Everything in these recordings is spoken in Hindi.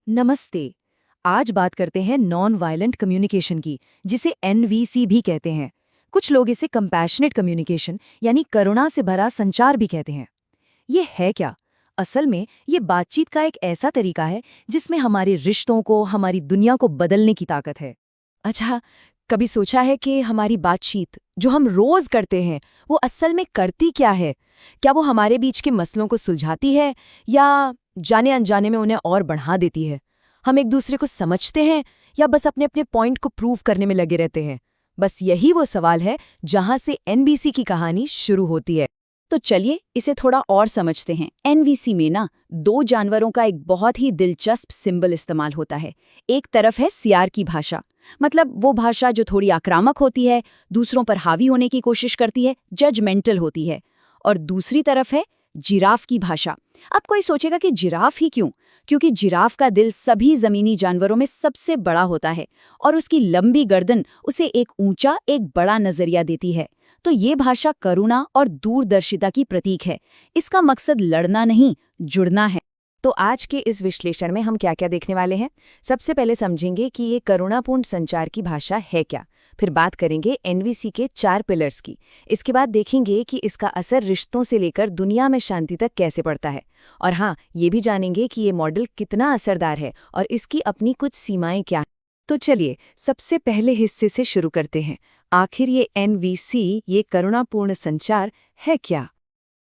नमस्ते। आज बात करते हैं नॉन वायलेंट कम्युनिकेशन की, जिसे एनवीसी भी कहते हैं। कुछ लोग इसे कंपैशनेट कम्युनिकेशन यानी करुणा से भरा संचार भी कहते हैं। ये है क्या? असल में ये बातचीत का एक ऐसा तरीका है जिसमें हमारे रिश्तों को, हमारी दुनिया को बदलने की ताकत है। अच्छा, कभी सोचा है कि हमारी बातचीत जो हम रोज करते हैं वो असल में करती क्या है? क्या वो हमारे बीच के मसलों को सुलझाती है या जाने अनजाने में उन्हें और बढ़ा देती है? हम एक दूसरे को समझते हैं या बस अपने अपने पॉइंट को प्रूव करने में लगे रहते हैं? बस यही वो सवाल है जहां से एनबीसी की कहानी शुरू होती है। तो चलिए इसे थोड़ा और समझते हैं। एनवीसी में ना दो जानवरों का एक बहुत ही दिलचस्प सिंबल इस्तेमाल होता है। एक तरफ है सियार की भाषा, मतलब वो भाषा जो थोड़ी आक्रामक होती है, दूसरों पर हावी होने की कोशिश करती है, जजमेंटल होती है। और दूसरी तरफ है जिराफ की भाषा। अब कोई सोचेगा कि जिराफ ही क्यों? क्योंकि जिराफ का दिल सभी जमीनी जानवरों में सबसे बड़ा होता है और उसकी लंबी गर्दन उसे एक ऊंचा, एक बड़ा नजरिया देती है। तो ये भाषा करुणा और दूरदर्शिता की प्रतीक है। इसका मकसद लड़ना नहीं, जुड़ना है। तो आज के इस विश्लेषण में हम क्या क्या देखने वाले हैं? सबसे पहले समझेंगे कि ये करुणापूर्ण संचार की भाषा है क्या। फिर बात करेंगे एनवीसी के 4 पिलर्स की। इसके बाद देखेंगे कि इसका असर रिश्तों से लेकर दुनिया में शांति तक कैसे पड़ता है। और हाँ, ये भी जानेंगे कि ये मॉडल कितना असरदार है और इसकी अपनी कुछ सीमाएं क्या हैं। तो चलिए सबसे पहले हिस्से से शुरू करते हैं। आखिर ये एनवीसी, ये करुणापूर्ण संचार है क्या?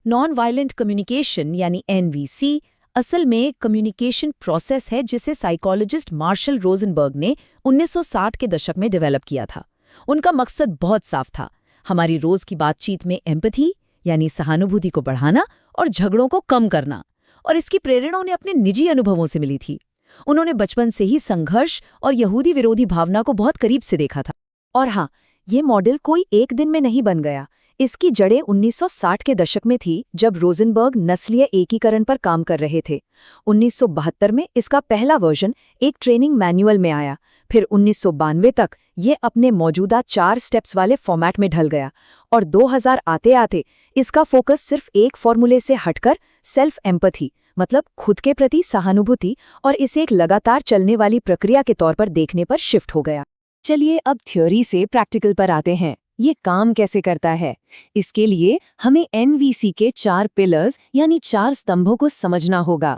नॉन वायलेंट कम्युनिकेशन यानी एनवीसी असल में कम्युनिकेशन प्रोसेस है जिसे साइकोलॉजिस्ट मार्शल रोजनबर्ग ने 1960 के दशक में डेवलप किया था। उनका मकसद बहुत साफ था, हमारी रोज की बातचीत में एम्पैथी यानी सहानुभूति को बढ़ाना और झगड़ों को कम करना। और इसकी प्रेरणा उन्हें अपने निजी अनुभवों से मिली थी। उन्होंने बचपन से ही संघर्ष और यहूदी विरोधी भावना को बहुत करीब से देखा था। और हाँ, ये मॉडल कोई एक दिन में नहीं बन गया। इसकी जड़ें 1960 के दशक में थी, जब रोजनबर्ग नस्लीय एकीकरण पर काम कर रहे थे। 1972 में इसका पहला वर्जन एक ट्रेनिंग मैनुअल में आया। फिर 1992 तक ये अपने मौजूदा 4 स्टेप्स वाले फॉर्मेट में ढल गया। और 2000 आते आते इसका फोकस सिर्फ एक फॉर्मूले से हटकर सेल्फ एम्पैथी, मतलब खुद के प्रति सहानुभूति, और इसे एक लगातार चलने वाली प्रक्रिया के तौर पर देखने पर शिफ्ट हो गया। चलिए अब थ्योरी से प्रैक्टिकल पर आते हैं। ये काम कैसे करता है? इसके लिए हमें एनवीसी के 4 पिलर्स यानी 4 स्तंभों को समझना होगा।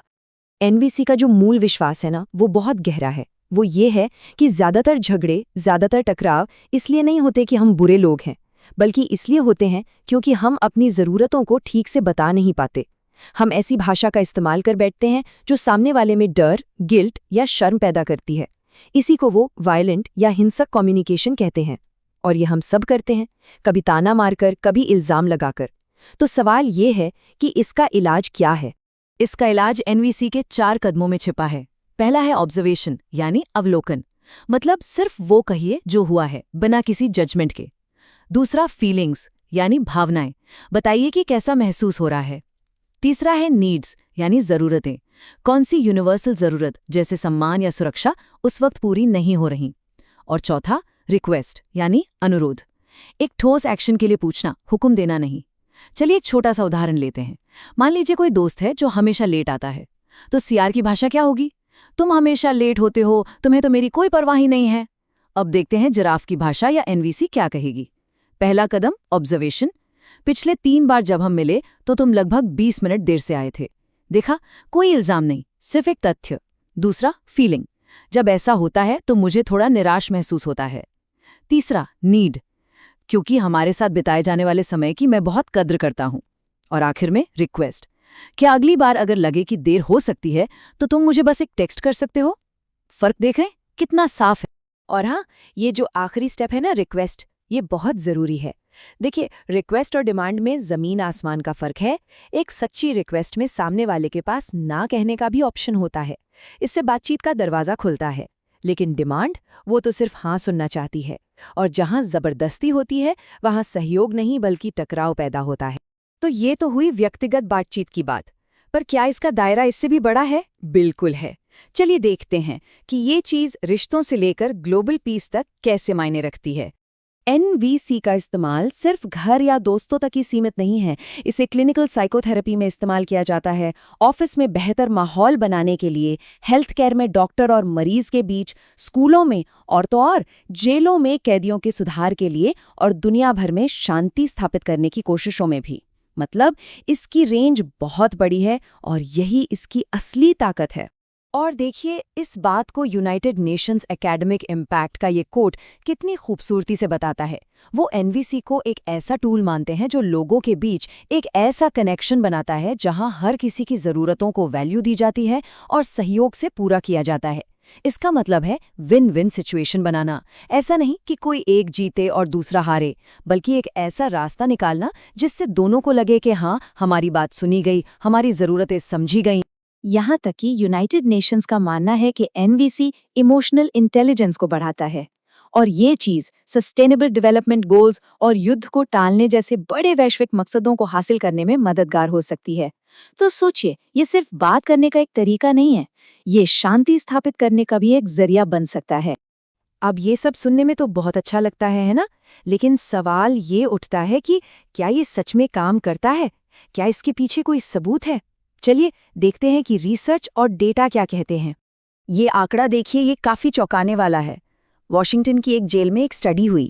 एनवीसी का जो मूल विश्वास है ना, वो बहुत गहरा है। वो ये है कि ज्यादातर झगड़े, ज्यादातर टकराव इसलिए नहीं होते कि हम बुरे लोग हैं, बल्कि इसलिए होते हैं क्योंकि हम अपनी ज़रूरतों को ठीक से बता नहीं पाते। हम ऐसी भाषा का इस्तेमाल कर बैठते हैं जो सामने वाले में डर, गिल्ट या शर्म पैदा करती है। इसी को वो वायलेंट या हिंसक कम्युनिकेशन कहते हैं। और ये हम सब करते हैं, कभी ताना मारकर, कभी इल्जाम लगाकर। तो सवाल ये है कि इसका इलाज क्या है? इसका इलाज एनवीसी के 4 कदमों में छिपा है। पहला है ऑब्जर्वेशन यानी अवलोकन, मतलब सिर्फ वो कहिए जो हुआ है, बिना किसी जजमेंट के। दूसरा फीलिंग्स यानी भावनाएं, बताइए कि कैसा महसूस हो रहा है। तीसरा है नीड्स यानी ज़रूरतें, कौन सी यूनिवर्सल ज़रूरत जैसे सम्मान या सुरक्षा उस वक्त पूरी नहीं हो रही। और चौथा रिक्वेस्ट यानी अनुरोध, एक ठोस एक्शन के लिए पूछना, हुक्म देना नहीं। चलिए एक छोटा सा उदाहरण लेते हैं। मान लीजिए कोई दोस्त है जो हमेशा लेट आता है, तो सीआर की भाषा क्या होगी? तुम हमेशा लेट होते हो, तुम्हें तो मेरी कोई परवाह ही नहीं है। अब देखते हैं जिराफ की भाषा या एनवीसी क्या कहेगी। पहला कदम ऑब्जर्वेशन, पिछले 3 बार जब हम मिले तो तुम लगभग 20 मिनट देर से आए थे। देखा, कोई इल्जाम नहीं, सिर्फ एक तथ्य। दूसरा फीलिंग, जब ऐसा होता है तो मुझे थोड़ा निराश महसूस होता है। तीसरा नीड, क्योंकि हमारे साथ बिताए जाने वाले समय की मैं बहुत कद्र करता हूं। और आखिर में रिक्वेस्ट, क्या अगली बार अगर लगे कि देर हो सकती है तो तुम मुझे बस एक टेक्स्ट कर सकते हो? फर्क देख रहे हैं कितना साफ है। और हाँ, ये जो आखिरी स्टेप है ना, रिक्वेस्ट, ये बहुत ज़रूरी है। देखिए, रिक्वेस्ट और डिमांड में ज़मीन आसमान का फ़र्क है। एक सच्ची रिक्वेस्ट में सामने वाले के पास ना कहने का भी ऑप्शन होता है, इससे बातचीत का दरवाज़ा खुलता है। लेकिन डिमांड, वो तो सिर्फ हाँ सुनना चाहती है। और जहाँ ज़बरदस्ती होती है वहाँ सहयोग नहीं बल्कि टकराव पैदा होता है। तो ये तो हुई व्यक्तिगत बातचीत की बात, पर क्या इसका दायरा इससे भी बड़ा है? बिल्कुल है। चलिए देखते हैं कि ये चीज़ रिश्तों से लेकर ग्लोबल पीस तक कैसे मायने रखती है। एनवीसी का इस्तेमाल सिर्फ घर या दोस्तों तक ही सीमित नहीं है। इसे क्लिनिकल साइकोथेरेपी में इस्तेमाल किया जाता है, ऑफिस में बेहतर माहौल बनाने के लिए, हेल्थ केयर में डॉक्टर और मरीज के बीच, स्कूलों में और तो और जेलों में कैदियों के सुधार के लिए और दुनिया भर में शांति स्थापित करने की कोशिशों में भी। मतलब इसकी रेंज बहुत बड़ी है और यही इसकी असली ताकत है। और देखिए, इस बात को यूनाइटेड नेशंस एकेडमिक इम्पैक्ट का ये कोट कितनी खूबसूरती से बताता है। वो एनवीसी को एक ऐसा टूल मानते हैं जो लोगों के बीच एक ऐसा कनेक्शन बनाता है जहां हर किसी की ज़रूरतों को वैल्यू दी जाती है और सहयोग से पूरा किया जाता है। इसका मतलब है विन विन सिचुएशन बनाना। ऐसा नहीं कि कोई एक जीते और दूसरा हारे, बल्कि एक ऐसा रास्ता निकालना जिससे दोनों को लगे कि हाँ, हमारी बात सुनी गई, हमारी ज़रूरतें समझी गई। यहाँ तक कि यूनाइटेड नेशंस का मानना है कि एनवीसी इमोशनल इंटेलिजेंस को बढ़ाता है और ये चीज सस्टेनेबल डेवलपमेंट गोल्स और युद्ध को टालने जैसे बड़े वैश्विक मकसदों को हासिल करने में मददगार हो सकती है। तो सोचिए, ये सिर्फ बात करने का एक तरीका नहीं है, ये शांति स्थापित करने का भी एक जरिया बन सकता है। अब ये सब सुनने में तो बहुत अच्छा लगता है ना? लेकिन सवाल ये उठता है कि क्या ये सच में काम करता है? क्या इसके पीछे कोई सबूत है? चलिए देखते हैं कि रिसर्च और डेटा क्या कहते हैं। ये आंकड़ा देखिए, ये काफी चौंकाने वाला है। वॉशिंगटन की एक जेल में एक स्टडी हुई।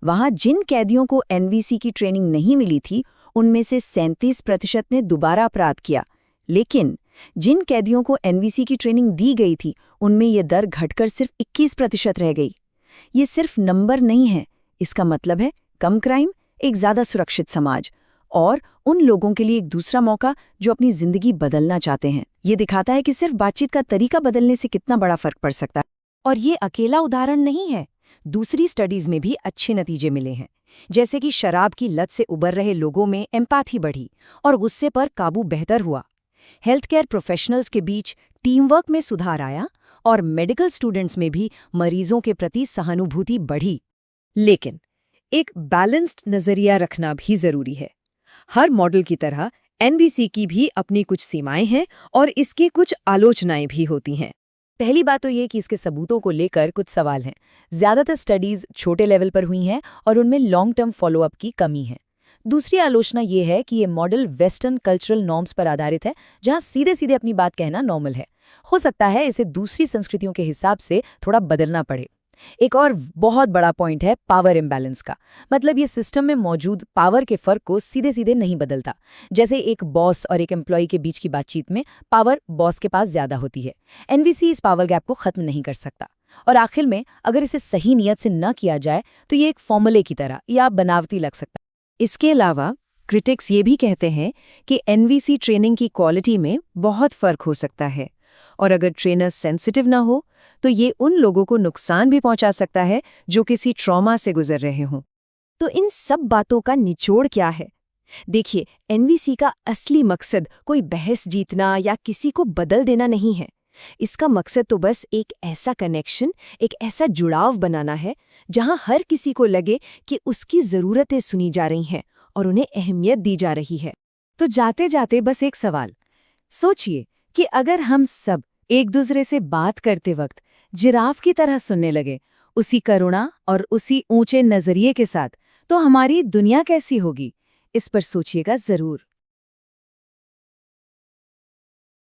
वहां जिन कैदियों को एनवीसी की ट्रेनिंग नहीं मिली थी, उनमें से 37% ने दोबारा अपराध किया। लेकिन जिन कैदियों को एनवीसी की ट्रेनिंग दी गई थी, उनमें यह दर घटकर सिर्फ 21% रह गई। ये सिर्फ नंबर नहीं है, इसका मतलब है कम क्राइम, एक ज्यादा सुरक्षित समाज और उन लोगों के लिए एक दूसरा मौका जो अपनी जिंदगी बदलना चाहते हैं। ये दिखाता है कि सिर्फ बातचीत का तरीका बदलने से कितना बड़ा फर्क पड़ सकता है। और ये अकेला उदाहरण नहीं है, दूसरी स्टडीज में भी अच्छे नतीजे मिले हैं। जैसे कि शराब की लत से उबर रहे लोगों में एम्पैथी बढ़ी और गुस्से पर काबू बेहतर हुआ। हेल्थ केयर प्रोफेशनल्स के बीच टीम वर्क में सुधार आया और मेडिकल स्टूडेंट्स में भी मरीजों के प्रति सहानुभूति बढ़ी। लेकिन एक बैलेंस्ड नजरिया रखना भी जरूरी है। हर मॉडल की तरह एनवीसी की भी अपनी कुछ सीमाएं हैं और इसकी कुछ आलोचनाएं भी होती हैं। पहली बात तो ये कि इसके सबूतों को लेकर कुछ सवाल हैं। ज्यादातर स्टडीज छोटे लेवल पर हुई हैं और उनमें लॉन्ग टर्म फॉलोअप की कमी है। दूसरी आलोचना ये है कि ये मॉडल वेस्टर्न कल्चरल नॉर्म्स पर आधारित है, जहां सीधे सीधे अपनी बात कहना नॉर्मल है। हो सकता है इसे दूसरी संस्कृतियों के हिसाब से थोड़ा बदलना पड़े। एक और बहुत बड़ा पॉइंट है पावर इम्बैलेंस का। मतलब ये सिस्टम में मौजूद पावर के फर्क को सीधे सीधे नहीं बदलता। जैसे एक बॉस और एक एम्प्लॉय के बीच की बातचीत में पावर बॉस के पास ज्यादा होती है। एनवीसी इस पावर गैप को खत्म नहीं कर सकता। और आखिर में अगर इसे सही नियत से न किया जाए तो ये एक फॉर्मूले की तरह या बनावटी लग सकता है। इसके अलावा क्रिटिक्स ये भी कहते हैं कि एनवीसी ट्रेनिंग की क्वालिटी में बहुत फर्क हो सकता है और अगर ट्रेनर सेंसिटिव ना हो तो ये उन लोगों को नुकसान भी पहुंचा सकता है जो किसी ट्रॉमा से गुजर रहे हों। तो इन सब बातों का निचोड़ क्या है? देखिए, एनवीसी का असली मकसद कोई बहस जीतना या किसी को बदल देना नहीं है। इसका मकसद तो बस एक ऐसा कनेक्शन, एक ऐसा जुड़ाव बनाना है जहां हर किसी को लगे कि उसकी ज़रूरतें सुनी जा रही हैं और उन्हें अहमियत दी जा रही है। तो जाते जाते बस एक सवाल सोचिए कि अगर हम सब एक दूसरे से बात करते वक्त जिराफ की तरह सुनने लगे, उसी करुणा और उसी ऊंचे नजरिए के साथ, तो हमारी दुनिया कैसी होगी? इस पर सोचिएगा जरूर।